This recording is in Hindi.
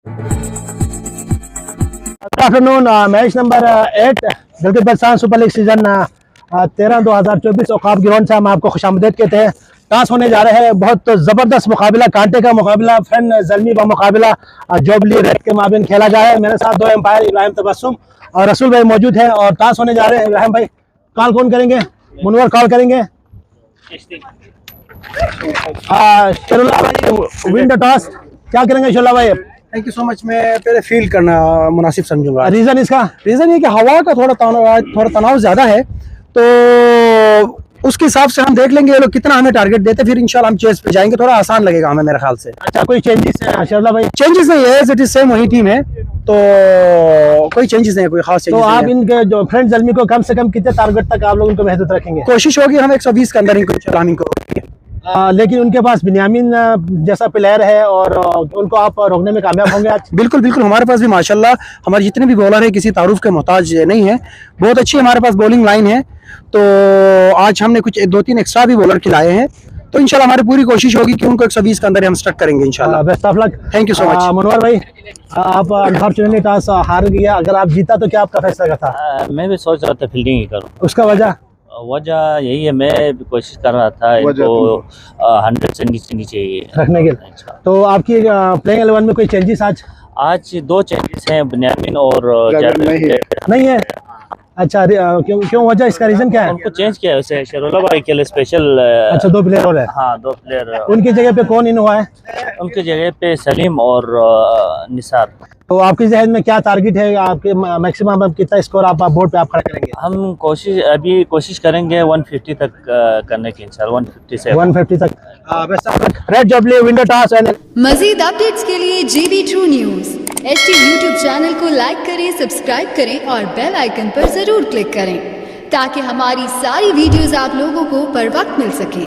Good afternoon. Match number 8 Gilgit Baltistan super league season 13-2024 Auqaf ground से हम आपको खुशामदीद कहते हैं। टॉस होने जा रहे हैं, बहुत ज़बरदस्त मुकाबला, कांटे का मुकाबला, फन जलमी का मुकाबला जोबली रेड के माबिन खेला जा रहा है। मेरे साथ दो एम्पायर इब्राहिम तबस्सुम और रसूल भाई मौजूद हैं और टॉस होने जा रहे हैं। इब्राहिम भाई, कॉल कौन करेंगे? मुनवर कॉल करेंगे। शरुल्ला भाई विन द टॉस, क्या करेंगे शरुल्ला भाई? Thank you so much. मैं पहले फील करना मुनासिब समझूंगा। रीजन इसका? रीज़न ये कि हवा का थोड़ा तनाव ज़्यादा है, तो उसके हिसाब से हम देख लेंगे ये लोग कितना हमें टारगेट देते, फिर इंशाल्लाह हम चेस पे जाएंगे। थोड़ा आसान लगेगा हमें मेरे ख्याल से। अच्छा, कोई चेंजेस है शरुल्ला भाई? चेंजेस नहीं है, इट इज सेम वही टीम है, तो कोई चेंजेस नहीं है, कोई खास तो चेंजेस आप नहीं है। इनके जो फ्रेंड जलमी को कम से कम कितने टारगेट तक आप लोग उनको महदूद रखेंगे? कोशिश होगी हम 120 के अंदर इनको लेकिन उनके पास बिन्यामिन जैसा प्लेयर है और उनको आप रोकने में कामयाब होंगे आज? बिल्कुल बिल्कुल। हमारे पास भी माशाल्लाह हमारे जितने भी बॉलर है किसी तारुफ के मोहताज नहीं है, बहुत अच्छी हमारे पास बॉलिंग लाइन है। तो आज हमने कुछ 2-3 एक्स्ट्रा भी बॉलर खिलाए हैं, तो इंशाल्लाह हमारी पूरी कोशिश होगी कि उनको 120 के अंदर हम स्टक करेंगे इंशाल्लाह। Best of luck. Thank you so much. Manohar भाई, आप अनफॉर्चुनेटली टॉस हार गया, अगर आप जीता तो क्या आपका फैसला का था? मैं भी सोच रहा था फील्डिंग ही करूं। उसका वजह? वजह यही है, मैं भी कोशिश कर रहा था इनको 100 से नीचे ही रखने के लिए। तो आपकी प्लेइंग 11 में कोई चेंजेस आज 2 चेंजेस हैं, बिन्यामिन और नहीं है? अच्छा, क्यों वजह, इसका रीजन क्या है? उनको चेंज किया है, उसे शरुल्ला भाई के लिए स्पेशल। अच्छा, 2 प्लेयर और है? हाँ, 2 प्लेयर। उनकी जगह पे कौन इन हुआ है? उनकी जगह पे सलीम और निसार। तो आपके जहन में क्या टारगेट है? आपके मैक्सिमम कितना स्कोर आप बोर्ड पे आप खड़ा करेंगे? हम कोशिश करेंगे 150 तक करने की इंशाल्लाह। 150 से 150 तक। रेड जोबली विन द टॉस एंड मजीद अपडेट्स के लिए JB True News HT YouTube channel को लाइक करें, सब्सक्राइब करें और बेल आइकन पर जरूर क्लिक करें ताकि हमारी सारी वीडियोस आप लोगों को बर वक्त मिल सके।